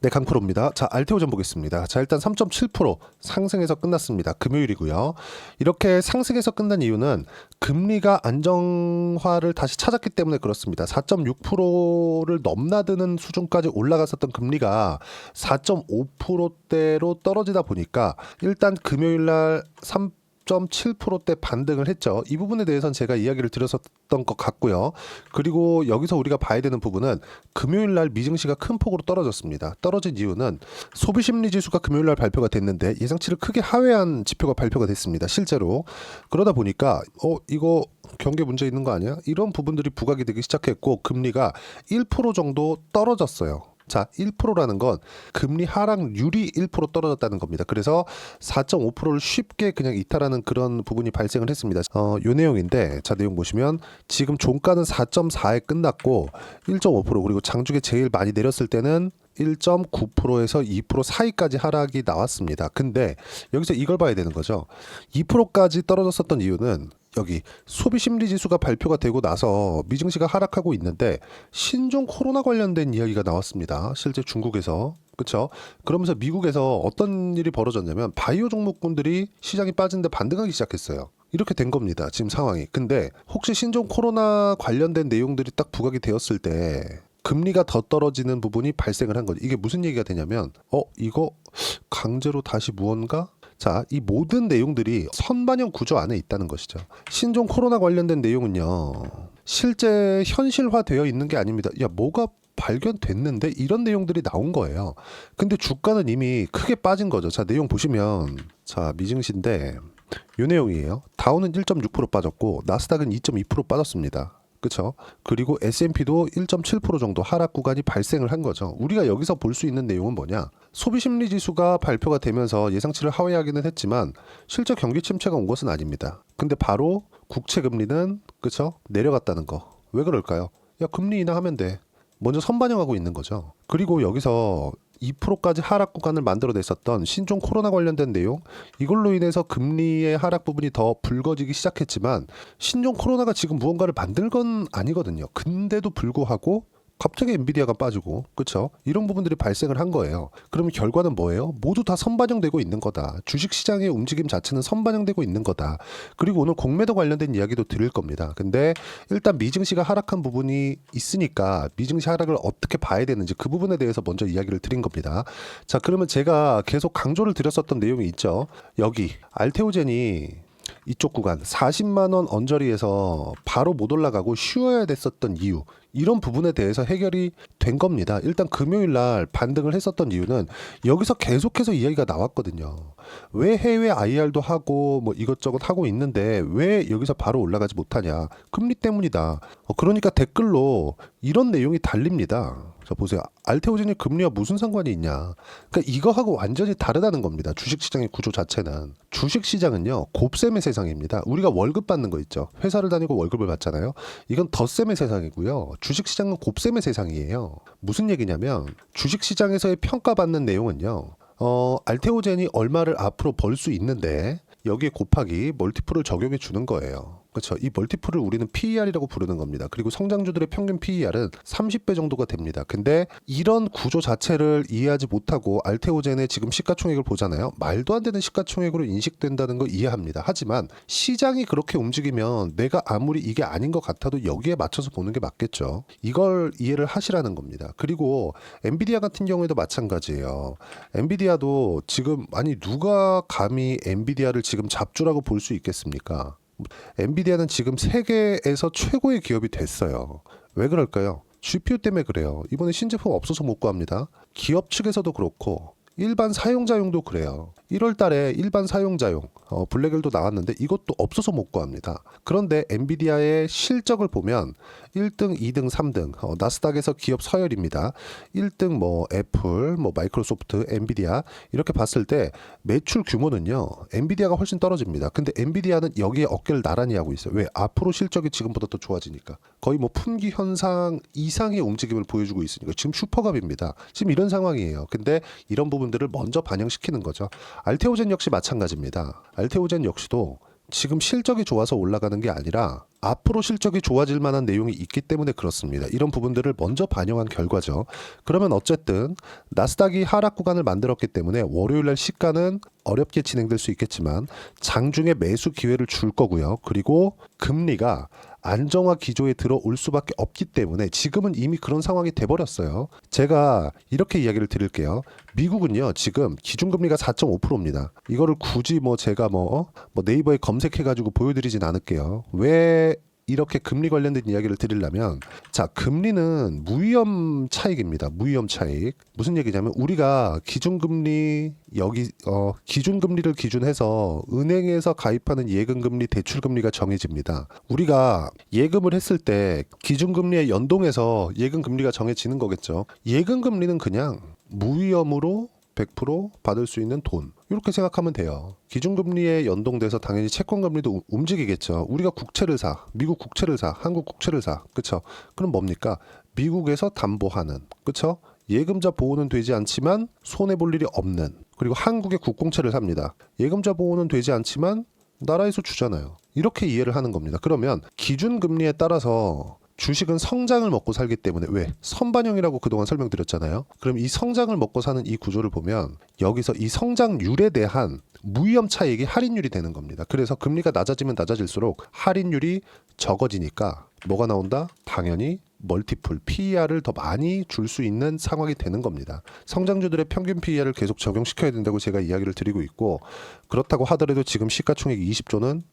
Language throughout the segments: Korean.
네, 강프로입니다. 자, 알테오전 보겠습니다. 자, 일단 3.7% 상승해서 끝났습니다. 금요일이고요. 이렇게 상승해서 끝난 이유는 금리가 안정화를 다시 찾았기 때문에 그렇습니다. 4.6%를 넘나드는 수준까지 올라갔었던 금리가 4.5%대로 떨어지다 보니까 일단 금요일날 3.7%대 반등을 했죠. 이 부분에 대해서는 제가 이야기를 드렸었던 것 같고요. 그리고 여기서 우리가 봐야 되는 부분은 금요일날 미증시가 큰 폭으로 떨어졌습니다. 떨어진 이유는 소비심리지수가 금요일날 발표가 됐는데 예상치를 크게 하회한 지표가 발표가 됐습니다. 실제로. 그러다 보니까 이거 경계 문제 있는 거 아니야? 이런 부분들이 부각이 되기 시작했고 금리가 1% 정도 떨어졌어요. 자, 1%라는 건 금리 하락률이 1% 떨어졌다는 겁니다. 그래서 4.5%를 쉽게 그냥 이탈하는 그런 부분이 발생을 했습니다. 요 내용인데, 자, 내용 보시면 지금 종가는 4.4에 끝났고 1.5% 그리고 장중에 제일 많이 내렸을 때는 1.9%에서 2% 사이까지 하락이 나왔습니다. 근데 여기서 이걸 봐야 되는 거죠. 2%까지 떨어졌었던 이유는 여기 소비심리지수가 발표가 되고 나서 미증시가 하락하고 있는데 신종 코로나 관련된 이야기가 나왔습니다. 실제 중국에서. 그렇죠? 그러면서 미국에서 어떤 일이 벌어졌냐면 바이오 종목군들이 시장이 빠진데 반등하기 시작했어요. 이렇게 된 겁니다. 지금 상황이. 근데 혹시 신종 코로나 관련된 내용들이 딱 부각이 되었을 때 금리가 더 떨어지는 부분이 발생을 한 거죠. 이게 무슨 얘기가 되냐면 이거 강제로 다시 무언가? 자, 이 모든 내용들이 선반영 구조 안에 있다는 것이죠. 신종 코로나 관련된 내용은요. 실제 현실화되어 있는 게 아닙니다. 야, 뭐가 발견됐는데 이런 내용들이 나온 거예요. 근데 주가는 이미 크게 빠진 거죠. 자, 내용 보시면 자, 미증시인데 이 내용이에요. 다우는 1.6% 빠졌고 나스닥은 2.2% 빠졌습니다. 그렇죠? 그리고 S&P도 1.7% 정도 하락 구간이 발생을 한 거죠. 우리가 여기서 볼 수 있는 내용은 뭐냐? 소비심리지수가 발표가 되면서 예상치를 하회하기는 했지만 실제 경기 침체가 온 것은 아닙니다. 근데 바로 국채금리는 그렇죠? 내려갔다는 거. 왜 그럴까요? 야, 금리 인하하면 돼. 먼저 선반영하고 있는 거죠. 그리고 여기서 2%까지 하락 구간을 만들어냈었던 신종 코로나 관련된 내용, 이걸로 인해서 금리의 하락 부분이 더 불거지기 시작했지만 신종 코로나가 지금 무언가를 만들 건 아니거든요. 근데도 불구하고 갑자기 엔비디아가 빠지고, 그렇죠? 이런 부분들이 발생을 한 거예요. 그러면 결과는 뭐예요? 모두 다 선반영되고 있는 거다. 주식시장의 움직임 자체는 선반영되고 있는 거다. 그리고 오늘 공매도 관련된 이야기도 드릴 겁니다. 근데 일단 미증시가 하락한 부분이 있으니까 미증시 하락을 어떻게 봐야 되는지 그 부분에 대해서 먼저 이야기를 드린 겁니다. 자, 그러면 제가 계속 강조를 드렸었던 내용이 있죠. 여기 알테오젠이 이쪽 구간 40만 원 언저리에서 바로 못 올라가고 쉬어야 됐었던 이유, 이런 부분에 대해서 해결이 된 겁니다. 일단 금요일 날 반등을 했었던 이유는 여기서 계속해서 이야기가 나왔거든요. 왜 해외 IR도 하고 뭐 이것저것 하고 있는데 왜 여기서 바로 올라가지 못하냐? 금리 때문이다. 그러니까 댓글로 이런 내용이 달립니다. 자, 보세요. 알테오젠이 금리와 무슨 상관이 있냐? 그러니까 이거하고 완전히 다르다는 겁니다. 주식시장의 구조 자체는. 주식시장은요, 곱셈의 세상입니다. 우리가 월급 받는 거 있죠. 회사를 다니고 월급을 받잖아요. 이건 덧셈의 세상이고요. 주식시장은 곱셈의 세상이에요. 무슨 얘기냐면 주식시장에서의 평가받는 내용은요. 알테오젠이 얼마를 앞으로 벌 수 있는데 여기에 곱하기 멀티플을 적용해 주는 거예요. 그렇죠. 이 멀티플을 우리는 PER이라고 부르는 겁니다. 그리고 성장주들의 평균 PER은 30배 정도가 됩니다. 근데 이런 구조 자체를 이해하지 못하고 알테오젠의 지금 시가총액을 보잖아요. 말도 안 되는 시가총액으로 인식된다는 거 이해합니다. 하지만 시장이 그렇게 움직이면 내가 아무리 이게 아닌 것 같아도 여기에 맞춰서 보는 게 맞겠죠. 이걸 이해를 하시라는 겁니다. 그리고 엔비디아 같은 경우에도 마찬가지예요. 엔비디아도 지금 누가 감히 엔비디아를 지금 잡주라고 볼 수 있겠습니까? 엔비디아는 지금 세계에서 최고의 기업이 됐어요. 왜 그럴까요? GPU 때문에 그래요. 이번에 신제품 없어서 못 구합니다. 기업 측에서도 그렇고 일반 사용자용도 그래요. 1월 달에 일반 사용자용 블랙엘도 나왔는데 이것도 없어서 못 구합니다. 그런데 엔비디아의 실적을 보면 1등, 2등, 3등 나스닥에서 기업 서열입니다. 1등 뭐 애플, 뭐 마이크로소프트, 엔비디아 이렇게 봤을 때 매출 규모는요. 엔비디아가 훨씬 떨어집니다. 근데 엔비디아는 여기에 어깨를 나란히 하고 있어요. 왜? 앞으로 실적이 지금보다 더 좋아지니까. 거의 뭐 품귀 현상 이상의 움직임을 보여주고 있으니까 지금 슈퍼갑입니다. 지금 이런 상황이에요. 근데 이런 부분들을 먼저 반영시키는 거죠. 알테오젠 역시 마찬가지입니다. 알테오젠 역시도 지금 실적이 좋아서 올라가는 게 아니라 앞으로 실적이 좋아질 만한 내용이 있기 때문에 그렇습니다. 이런 부분들을 먼저 반영한 결과죠. 그러면 어쨌든 나스닥이 하락 구간을 만들었기 때문에 월요일날 시가는 어렵게 진행될 수 있겠지만 장중에 매수 기회를 줄 거고요. 그리고 금리가 안정화 기조에 들어올 수밖에 없기 때문에 지금은 이미 그런 상황이 돼버렸어요. 제가 이렇게 이야기를 드릴게요. 미국은요 지금 기준금리가 4.5%입니다. 이거를 굳이 제가 네이버에 검색해가지고 보여드리진 않을게요. 왜 이렇게 금리 관련된 이야기를 드리려면, 자, 금리는 무위험 차익입니다. 무위험 차익. 무슨 얘기냐면 우리가 기준금리 기준금리를 기준해서 은행에서 가입하는 예금금리, 대출금리가 정해집니다. 우리가 예금을 했을 때 기준금리에 연동해서 예금금리가 정해지는 거겠죠. 예금금리는 그냥 무위험으로 100% 받을 수 있는 돈, 이렇게 생각하면 돼요. 기준금리에 연동돼서 당연히 채권금리도 움직이겠죠. 우리가 국채를 사, 미국 국채를 사, 한국 국채를 사, 그쵸? 그럼 뭡니까? 미국에서 담보하는, 그쵸? 예금자 보호는 되지 않지만 손해볼 일이 없는, 그리고 한국의 국공채를 삽니다. 예금자 보호는 되지 않지만 나라에서 주잖아요. 이렇게 이해를 하는 겁니다. 그러면 기준금리에 따라서 주식은 성장을 먹고 살기 때문에, 왜? 선반영이라고 그동안 설명드렸잖아요. 그럼 이 성장을 먹고 사는 이 구조를 보면 여기서 이 성장률에 대한 무위험 차익이 할인율이 되는 겁니다. 그래서 금리가 낮아지면 낮아질수록 할인율이 적어지니까 뭐가 나온다? 당연히 멀티플 PER을 더 많이 줄 수 있는 상황이 되는 겁니다. 성장주들의 평균 PER을 계속 적용시켜야 된다고 제가 이야기를 드리고 있고, 그렇다고 하더라도 지금 시가총액이 20조는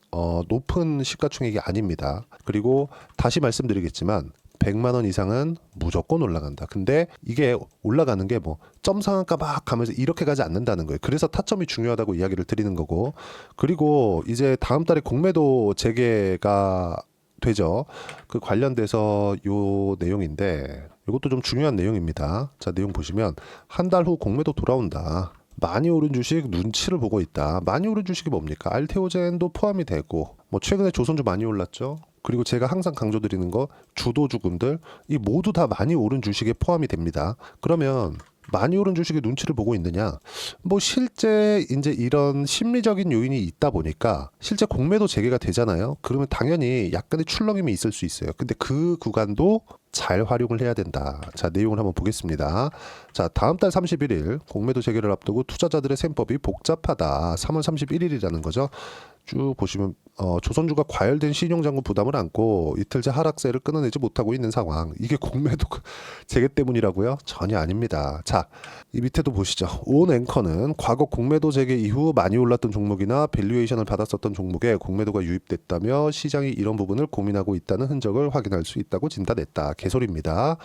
높은 시가총액이 아닙니다. 그리고 다시 말씀드리겠지만 100만 원 이상은 무조건 올라간다. 근데 이게 올라가는 게 점 상한가 막 가면서 이렇게 가지 않는다는 거예요. 그래서 타점이 중요하다고 이야기를 드리는 거고, 그리고 이제 다음 달에 공매도 재개가 되죠. 그 관련돼서 요 내용인데, 이것도 좀 중요한 내용입니다. 자, 내용 보시면 한 달 후 공매도 돌아온다. 많이 오른 주식 눈치를 보고 있다. 많이 오른 주식이 뭡니까? 알테오젠도 포함이 되고, 최근에 조선주 많이 올랐죠. 그리고 제가 항상 강조드리는 거, 주도주군들 이 모두 다 많이 오른 주식에 포함이 됩니다. 그러면 많이 오른 주식의 눈치를 보고 있느냐? 실제 이제 이런 심리적인 요인이 있다 보니까 실제 공매도 재개가 되잖아요. 그러면 당연히 약간의 출렁임이 있을 수 있어요. 근데 그 구간도 잘 활용을 해야 된다. 자, 내용을 한번 보겠습니다. 자, 다음 달 31일 공매도 재개를 앞두고 투자자들의 셈법이 복잡하다. 3월 31일이라는 거죠. 쭉 보시면 조선주가 과열된 신용장구 부담을 안고 이틀째 하락세를 끊어내지 못하고 있는 상황. 이게 공매도 재개 때문이라고요? 전혀 아닙니다. 자, 이 밑에도 보시죠. 온 앵커는 과거 공매도 재개 이후 많이 올랐던 종목이나 밸류에이션을 받았었던 종목에 공매도가 유입됐다며 시장이 이런 부분을 고민하고 있다는 흔적을 확인할 수 있다고 진단했다. 개소리입니다.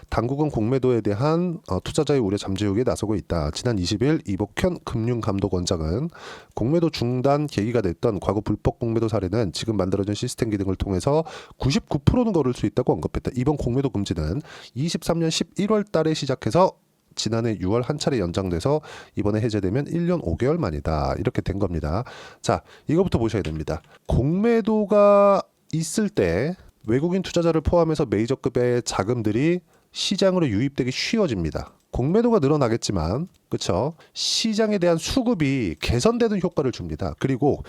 당국은 공매도에 대한 투자자의 우려 잠재우기에 나서고 있다. 지난 20일 이복현 금융감독원장은 공매도 중단 계기가 됐던 과거 불법 공매도 사례는 지금 만들어진 시스템 기능을 통해서 99%는 거를 수 있다고 언급했다. 이번 공매도 금지는 23년 11월 달에 시작해서 지난해 6월 한 차례 연장돼서 이번에 해제되면 1년 5개월 만이다. 이렇게 된 겁니다. 자, 이거부터 보셔야 됩니다. 공매도가 있을 때 외국인 투자자를 포함해서 메이저급의 자금들이 시장으로 유입되기 쉬워집니다. 공매도가 늘어나겠지만, 그렇죠? 시장에 대한 수급이 개선되는 효과를 줍니다. 그리고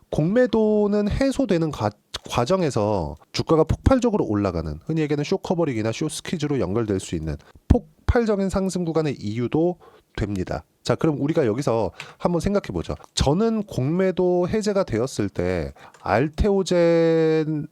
공매도는 해소되는 과정에서 주가가 폭발적으로 올라가는, 흔히 얘기하는 쇼커버링이나 쇼스퀴즈로 연결될 수 있는 폭발적인 상승 구간의 이유도 됩니다. 자, 그럼 우리가 여기서 한번 생각해 보죠. 저는 공매도 해제가 되었을 때 알테오젠에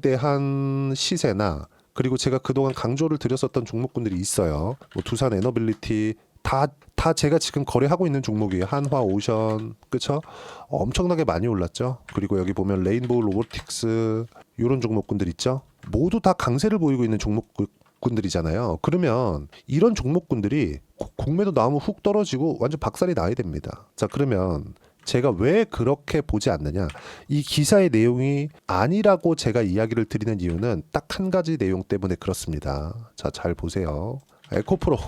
대한 시세나, 그리고 제가 그동안 강조를 드렸었던 종목군들이 있어요. 두산 에너빌리티 다 제가 지금 거래하고 있는 종목이에요. 한화, 오션, 그쵸? 엄청나게 많이 올랐죠. 그리고 여기 보면 레인보우 로보틱스, 이런 종목군들 있죠. 모두 다 강세를 보이고 있는 종목군들이잖아요. 그러면 이런 종목군들이 공매도 나오면 훅 떨어지고 완전 박살이 나야 됩니다. 자, 그러면 제가 왜 그렇게 보지 않느냐? 이 기사의 내용이 아니라고 제가 이야기를 드리는 이유는 딱 한 가지 내용 때문에 그렇습니다. 자, 잘 보세요. 에코프로.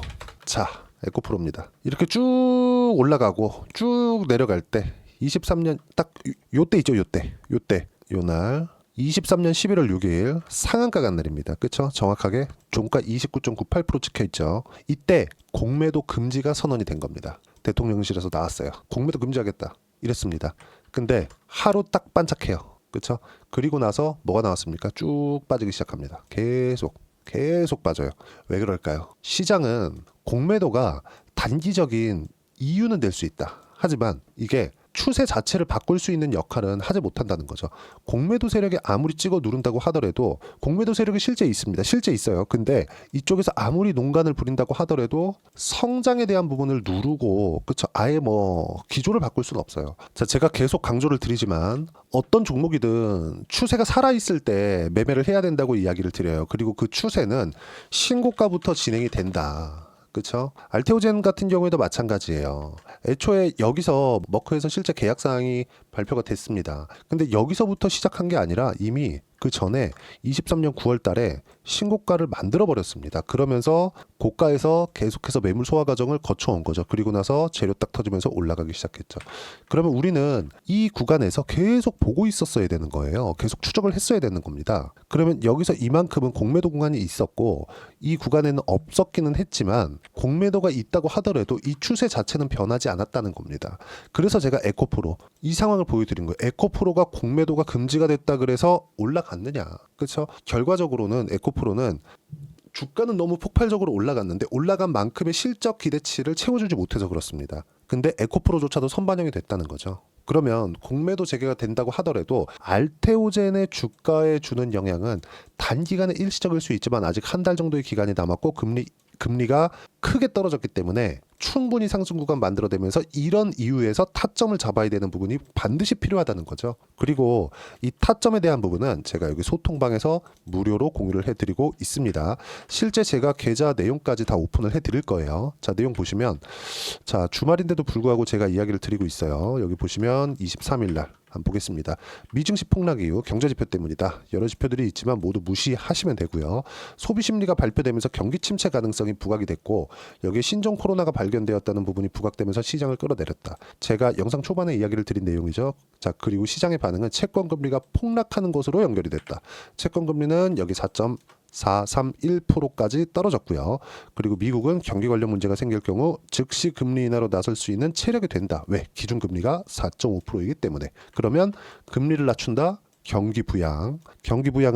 자, 에코프로입니다. 이렇게 쭉 올라가고 쭉 내려갈 때 23년 딱 요때 있죠. 요날 23년 11월 6일 상한가 간 날입니다. 그쵸? 정확하게 종가 29.98% 찍혀 있죠. 이때 공매도 금지가 선언이 된 겁니다. 대통령실에서 나왔어요. 공매도 금지하겠다. 이랬습니다. 근데 하루 딱 반짝해요. 그쵸? 그리고 나서 뭐가 나왔습니까? 쭉 빠지기 시작합니다. 계속 빠져요. 왜 그럴까요? 시장은 공매도가 단기적인 이유는 될 수 있다. 하지만 이게 추세 자체를 바꿀 수 있는 역할은 하지 못한다는 거죠. 공매도 세력이 아무리 찍어 누른다고 하더라도 공매도 세력이 실제 있습니다. 실제 있어요. 근데 이쪽에서 아무리 농간을 부린다고 하더라도 성장에 대한 부분을 누르고 그쵸? 아예 뭐 기조를 바꿀 수는 없어요. 자, 제가 계속 강조를 드리지만 어떤 종목이든 추세가 살아있을 때 매매를 해야 된다고 이야기를 드려요. 그리고 그 추세는 신고가부터 진행이 된다. 그쵸? 알테오젠 같은 경우에도 마찬가지예요. 애초에 여기서 머크에서 실제 계약 사항이 발표가 됐습니다. 근데 여기서부터 시작한 게 아니라 이미 그 전에 23년 9월 달에 신고가를 만들어 버렸습니다. 그러면서 고가에서 계속해서 매물 소화 과정을 거쳐온 거죠. 그리고 나서 재료 딱 터지면서 올라가기 시작했죠. 그러면 우리는 이 구간에서 계속 보고 있었어야 되는 거예요. 계속 추적을 했어야 되는 겁니다. 그러면 여기서 이만큼은 공매도 구간이 있었고 이 구간에는 없었기는 했지만 공매도가 있다고 하더라도 이 추세 자체는 변하지 않았다는 겁니다. 그래서 제가 에코프로 이 상황을 보여드린 거예요. 에코프로가 공매도가 금지가 됐다 그래서 올라갔느냐. 그렇죠? 결과적으로는 에코프로는 주가는 너무 폭발적으로 올라갔는데 올라간 만큼의 실적 기대치를 채워주지 못해서 그렇습니다. 근데 에코프로조차도 선반영이 됐다는 거죠. 그러면 공매도 재개가 된다고 하더라도 알테오젠의 주가에 주는 영향은 단기간에 일시적일 수 있지만 아직 한 달 정도의 기간이 남았고 금리가 크게 떨어졌기 때문에 충분히 상승 구간 만들어내면서 이런 이유에서 타점을 잡아야 되는 부분이 반드시 필요하다는 거죠. 그리고 이 타점에 대한 부분은 제가 여기 소통방에서 무료로 공유를 해드리고 있습니다. 실제 제가 계좌 내용까지 다 오픈을 해드릴 거예요. 자, 내용 보시면 자, 주말인데도 불구하고 제가 이야기를 드리고 있어요. 여기 보시면 23일 날 한번 보겠습니다. 미증시 폭락 이후 경제지표 때문이다. 여러 지표들이 있지만 모두 무시하시면 되고요. 소비심리가 발표되면서 경기 침체 가능성이 부각이 됐고 여기에 신종 코로나가 발견되었다는 부분이 부각되면서 시장을 끌어내렸다. 제가 영상 초반에 이야기를 드린 내용이죠. 자, 그리고 시장의 반응은 채권금리가 폭락하는 것으로 연결이 됐다. 채권금리는 여기 4.431%까지 떨어졌고요. 그리고 미국은 경기 관련 문제가 생길 경우 즉시 금리 인하로 나설 수 있는 체력이 된다. 왜? 기준금리가 4.5%이기 때문에. 그러면 금리를 낮춘다. 경기 부양을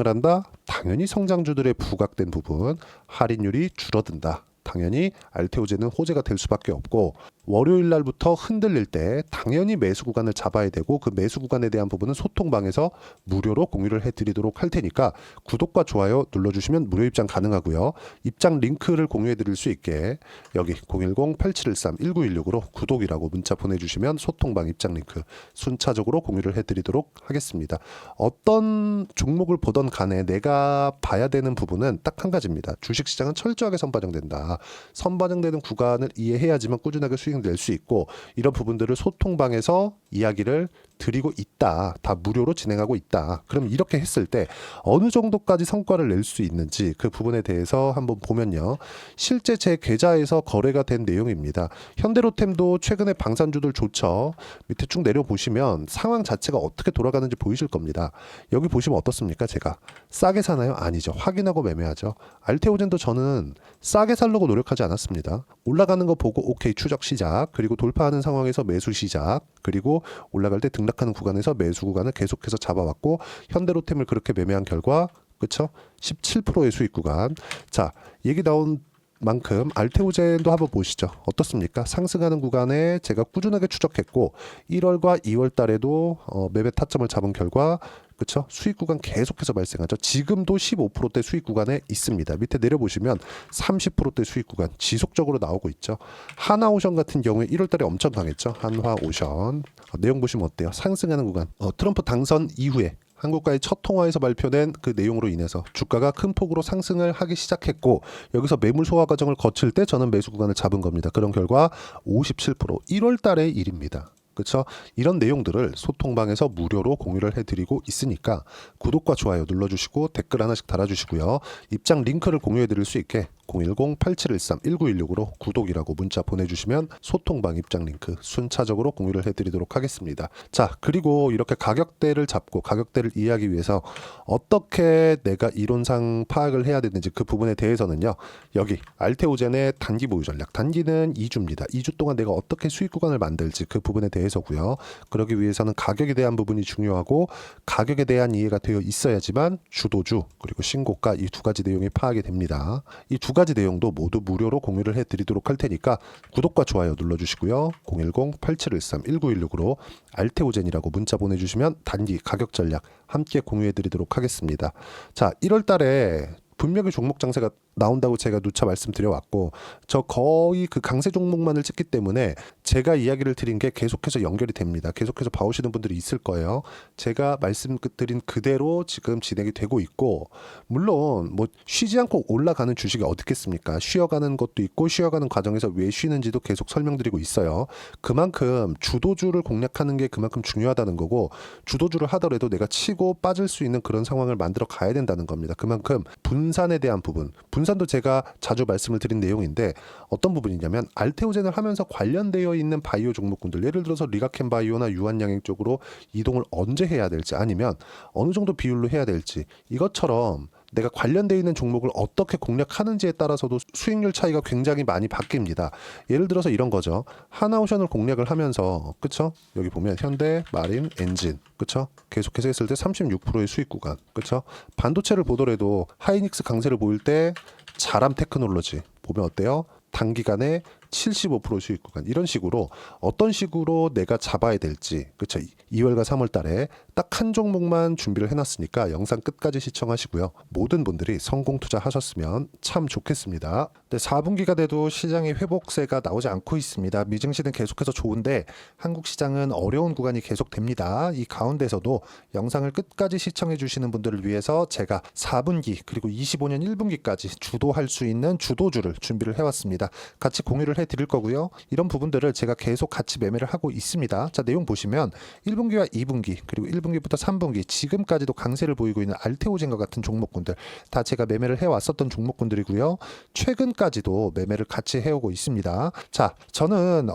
한다. 당연히 성장주들의 부각된 부분, 할인율이 줄어든다. 당연히 알테오젠은 호재가 될 수밖에 없고 월요일 날부터 흔들릴 때 당연히 매수 구간을 잡아야 되고 그 매수 구간에 대한 부분은 소통방에서 무료로 공유를 해드리도록 할 테니까 구독과 좋아요 눌러주시면 무료 입장 가능하고요. 입장 링크를 공유해 드릴 수 있게 여기 010-8713-1916으로 구독이라고 문자 보내주시면 소통방 입장 링크 순차적으로 공유를 해드리도록 하겠습니다. 어떤 종목을 보던 간에 내가 봐야 되는 부분은 딱 한 가지입니다. 주식시장은 철저하게 선반영된다. 선반영되는 구간을 이해해야지만 꾸준하게 수익 낼 수 있고 이런 부분들을 소통방에서 이야기를 드리고 있다. 다 무료로 진행하고 있다. 그럼 이렇게 했을 때 어느 정도까지 성과를 낼 수 있는지 그 부분에 대해서 한번 보면요. 실제 제 계좌에서 거래가 된 내용입니다. 현대로템도 최근에 방산주들 좋죠. 밑에 쭉 내려보시면 상황 자체가 어떻게 돌아가는지 보이실 겁니다. 여기 보시면 어떻습니까? 제가 싸게 사나요? 아니죠. 확인하고 매매하죠. 알테오젠도 저는 싸게 살려고 노력하지 않았습니다. 올라가는 거 보고 오케이 추적 시작, 그리고 돌파하는 상황에서 매수 시작, 그리고 올라갈 때 등락하는 구간에서 매수 구간을 계속해서 잡아왔고 현대로템을 그렇게 매매한 결과 그쵸? 17%의 수익 구간. 자, 얘기 나온 만큼 알테오젠도 한번 보시죠. 어떻습니까? 상승하는 구간에 제가 꾸준하게 추적했고 1월과 2월 달에도 매매 타점을 잡은 결과 그쵸? 수익 구간 계속해서 발생하죠. 지금도 15%대 수익 구간에 있습니다. 밑에 내려보시면 30%대 수익 구간 지속적으로 나오고 있죠. 하나오션 같은 경우에 1월 달에 엄청 강했죠. 한화오션. 내용 보시면 어때요? 상승하는 구간. 트럼프 당선 이후에 한국과의 첫 통화에서 발표된 그 내용으로 인해서 주가가 큰 폭으로 상승을 하기 시작했고 여기서 매물 소화 과정을 거칠 때 저는 매수 구간을 잡은 겁니다. 그런 결과 57% 1월 달의 일입니다. 그렇죠? 이런 내용들을 소통방에서 무료로 공유를 해드리고 있으니까 구독과 좋아요 눌러주시고 댓글 하나씩 달아주시고요. 입장 링크를 공유해드릴 수 있게 010-8713-1916으로 구독이라고 문자 보내주시면 소통방 입장 링크 순차적으로 공유를 해드리도록 하겠습니다. 자, 그리고 이렇게 가격대를 잡고 가격대를 이해하기 위해서 어떻게 내가 이론상 파악을 해야 되는지 그 부분에 대해서는요, 여기 알테오젠의 단기 보유 전략, 단기는 2주입니다. 2주 동안 내가 어떻게 수익 구간을 만들지 그 부분에 대해서고요. 그러기 위해서는 가격에 대한 부분이 중요하고 가격에 대한 이해가 되어 있어야지만 주도주 그리고 신고가 이 두 가지 내용이 파악이 됩니다. 이 두 가지 내용도 모두 무료로 공유를 해드리도록 할 테니까 구독과 좋아요 눌러주시고요. 010-8713-1916으로 알테오젠이라고 문자 보내주시면 단기 가격 전략 함께 공유해드리도록 하겠습니다. 자, 1월 달에 분명히 종목 장세가 나온다고 제가 누차 말씀드려왔고, 저 거의 그 강세 종목만을 찍기 때문에 제가 이야기를 드린 게 계속해서 연결이 됩니다. 계속해서 봐오시는 분들이 있을 거예요. 제가 말씀드린 그대로 지금 진행이 되고 있고, 물론 뭐 쉬지 않고 올라가는 주식이 어디 있겠습니까? 쉬어가는 것도 있고 쉬어가는 과정에서 왜 쉬는지도 계속 설명드리고 있어요. 그만큼 주도주를 공략하는 게 그만큼 중요하다는 거고, 주도주를 하더라도 내가 치고 빠질 수 있는 그런 상황을 만들어 가야 된다는 겁니다. 그만큼 분산에 대한 부분, 분산도 제가 자주 말씀을 드린 내용인데 어떤 부분이냐면, 알테오젠을 하면서 관련되어 있는 바이오 종목군들, 예를 들어서 리가켄 바이오나 유한양행 쪽으로 이동을 언제 해야 될지, 아니면 어느 정도 비율로 해야 될지, 이것처럼 내가 관련되어 있는 종목을 어떻게 공략하는지에 따라서도 수익률 차이가 굉장히 많이 바뀝니다. 예를 들어서 이런 거죠. 하나오션을 공략을 하면서, 그쵸? 여기 보면 현대, 마린, 엔진, 그쵸? 계속해서 했을 때 36%의 수익 구간, 그쵸? 반도체를 보더라도 하이닉스 강세를 보일 때 자람 테크놀로지 보면 어때요? 단기간에 75% 수익 구간, 이런 식으로 어떤 식으로 내가 잡아야 될지, 그쵸? 2월과 3월 달에 딱 한 종목만 준비를 해놨으니까 영상 끝까지 시청하시고요. 모든 분들이 성공 투자하셨으면 참 좋겠습니다. 근데 4분기가 돼도 시장의 회복세가 나오지 않고 있습니다. 미증시는 계속해서 좋은데 한국 시장은 어려운 구간이 계속됩니다. 이 가운데서도 영상을 끝까지 시청해 주시는 분들을 위해서 제가 4분기 그리고 25년 1분기까지 주도할 수 있는 주도주를 준비를 해왔습니다. 같이 공유를 해드릴 거고요. 이런 부분들을 제가 계속 같이 매매를 하고 있습니다. 자, 내용 보시면 1분기와 2분기 그리고 1분기부터 3분기 지금까지도 강세를 보이고 있는 알테오젠과 같은 종목군들 다 제가 매매를 해왔었던 종목군들이고요. 최근까지도 매매를 같이 해오고 있습니다. 자, 저는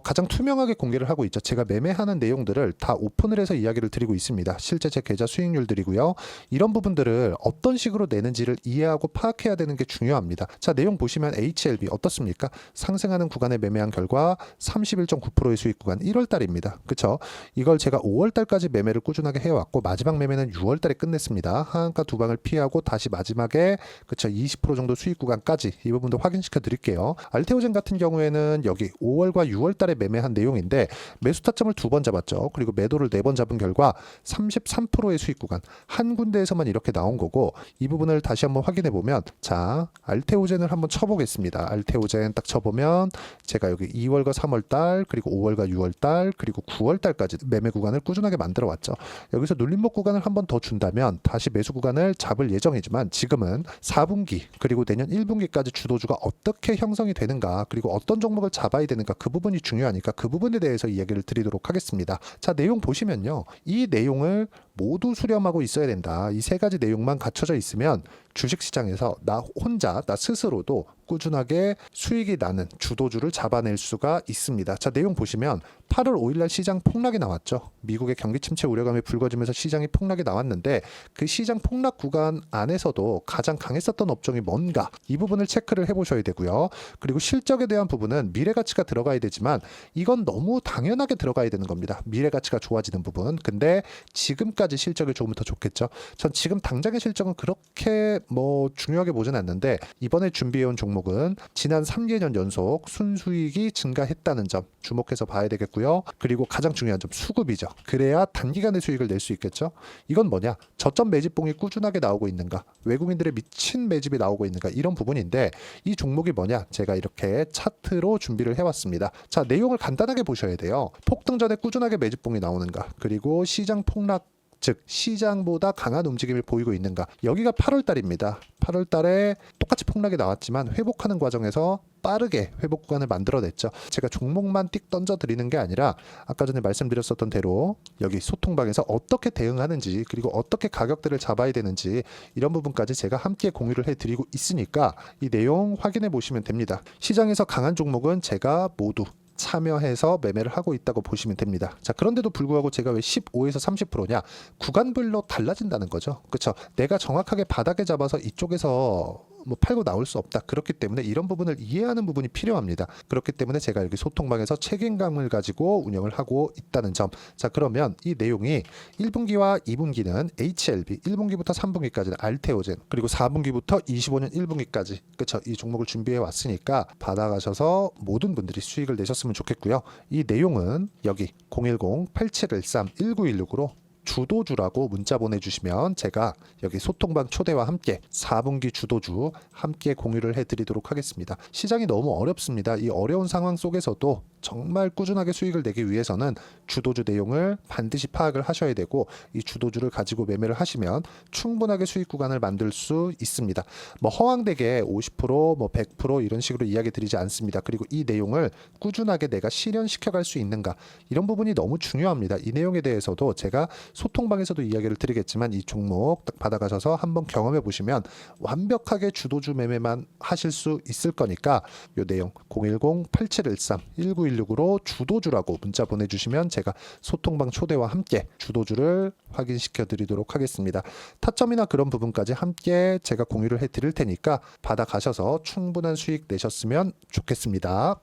가장 투명하게 공개를 하고 있죠. 제가 매매하는 내용들을 다 오픈을 해서 이야기를 드리고 있습니다. 실제 제 계좌 수익률들이고요. 이런 부분들을 어떤 식으로 내는지를 이해하고 파악해야 되는 게 중요합니다. 자, 내용 보시면 HLB 어떻습니까? 상승하는 구간에 매매한 결과 31.9%의 수익 구간 1월 달입니다. 그쵸? 이걸 제가 5월 달까지 매매를 꾸준하게 해왔고 마지막 매매는 6월 달에 끝냈습니다. 하한가 두 방을 피하고 다시 마지막에 그쵸 20% 정도 수익 구간까지 이 부분도 확인시켜 드릴게요. 알테오젠 같은 경우에는 여기 5월과 6월 달에 매매한 내용인데 매수 타점을 2번 잡았죠. 그리고 매도를 4번 잡은 결과 33%의 수익 구간 한 군데에서만 이렇게 나온 거고, 이 부분을 다시 한번 확인해 보면, 자, 알테오젠을 한번 쳐보겠습니다. 알테오젠 딱 쳐보면 제가 여기 2월과 3월 달 그리고 5월과 6월 달 그리고 9월 달까지 매매 구간을 꾸준하게 만들어 왔죠. 여기서 눌림목 구간을 한 번 더 준다면 다시 매수 구간을 잡을 예정이지만, 지금은 4분기 그리고 내년 1분기까지 주도주가 어떻게 형성이 되는가, 그리고 어떤 종목을 잡아야 되는가, 그 부분이 중요하니까 그 부분에 대해서 이야기를 드리도록 하겠습니다. 자, 내용 보시면요. 이 내용을 모두 수렴하고 있어야 된다. 이 세 가지 내용만 갖춰져 있으면 주식시장에서 나 혼자, 나 스스로도 꾸준하게 수익이 나는 주도주를 잡아낼 수가 있습니다. 자, 내용 보시면 8월 5일날 시장 폭락이 나왔죠. 미국의 경기 침체 우려감이 불거지면서 시장이 폭락이 나왔는데, 그 시장 폭락 구간 안에서도 가장 강했었던 업종이 뭔가, 이 부분을 체크를 해보셔야 되고요. 그리고 실적에 대한 부분은 미래가치가 들어가야 되지만 이건 너무 당연하게 들어가야 되는 겁니다. 미래가치가 좋아지는 부분. 근데 지금까지 실적이 조금 더 좋겠죠. 전 지금 당장의 실적은 그렇게 뭐 중요하게 보진 않는데, 이번에 준비해온 종목은 지난 3개년 연속 순수익이 증가했다는 점 주목해서 봐야 되겠고요. 그리고 가장 중요한 점, 수급이죠. 그래야 단기간에 수익을 낼 수 있겠죠. 이건 뭐냐? 저점 매집봉이 꾸준하게 나오고 있는가, 외국인들의 미친 매집이 나오고 있는가, 이런 부분인데, 이 종목이 뭐냐? 제가 이렇게 차트로 준비를 해왔습니다. 자, 내용을 간단하게 보셔야 돼요. 폭등 전에 꾸준하게 매집봉이 나오는가, 그리고 시장 폭락 즉 시장보다 강한 움직임을 보이고 있는가. 여기가 8월 달입니다. 8월 달에 똑같이 폭락이 나왔지만 회복하는 과정에서 빠르게 회복 구간을 만들어냈죠. 제가 종목만 띡 던져 드리는 게 아니라 아까 전에 말씀드렸었던 대로 여기 소통방에서 어떻게 대응하는지, 그리고 어떻게 가격대를 잡아야 되는지, 이런 부분까지 제가 함께 공유를 해드리고 있으니까 이 내용 확인해 보시면 됩니다. 시장에서 강한 종목은 제가 모두 참여해서 매매를 하고 있다고 보시면 됩니다. 자, 그런데도 불구하고 제가 왜 15에서 30%냐? 구간별로 달라진다는 거죠. 그렇죠? 내가 정확하게 바닥에 잡아서 이쪽에서 뭐 팔고 나올 수 없다. 그렇기 때문에 이런 부분을 이해하는 부분이 필요합니다. 그렇기 때문에 제가 여기 소통방에서 책임감을 가지고 운영을 하고 있다는 점. 자, 그러면 이 내용이 1분기와 2분기는 HLB, 1분기부터 3분기까지는 알테오젠, 그리고 4분기부터 25년 1분기까지, 그렇죠? 이 종목을 준비해 왔으니까 받아가셔서 모든 분들이 수익을 내셨으면 좋겠고요. 이 내용은 여기 010-8713-1916으로 주도주라고 문자 보내주시면 제가 여기 소통방 초대와 함께 4분기 주도주 함께 공유를 해드리도록 하겠습니다. 시장이 너무 어렵습니다. 이 어려운 상황 속에서도 정말 꾸준하게 수익을 내기 위해서는 주도주 내용을 반드시 파악을 하셔야 되고, 이 주도주를 가지고 매매를 하시면 충분하게 수익 구간을 만들 수 있습니다. 뭐 허황되게 50%, 뭐 100% 이런 식으로 이야기 드리지 않습니다. 그리고 이 내용을 꾸준하게 내가 실현시켜 갈 수 있는가, 이런 부분이 너무 중요합니다. 이 내용에 대해서도 제가 소통방에서도 이야기를 드리겠지만 이 종목 딱 받아가셔서 한번 경험해 보시면 완벽하게 주도주 매매만 하실 수 있을 거니까 이 내용 010-8713-1916으로 주도주라고 문자 보내주시면 제가 소통방 초대와 함께 주도주를 확인시켜 드리도록 하겠습니다. 타점이나 그런 부분까지 함께 제가 공유를 해 드릴 테니까 받아가셔서 충분한 수익 내셨으면 좋겠습니다.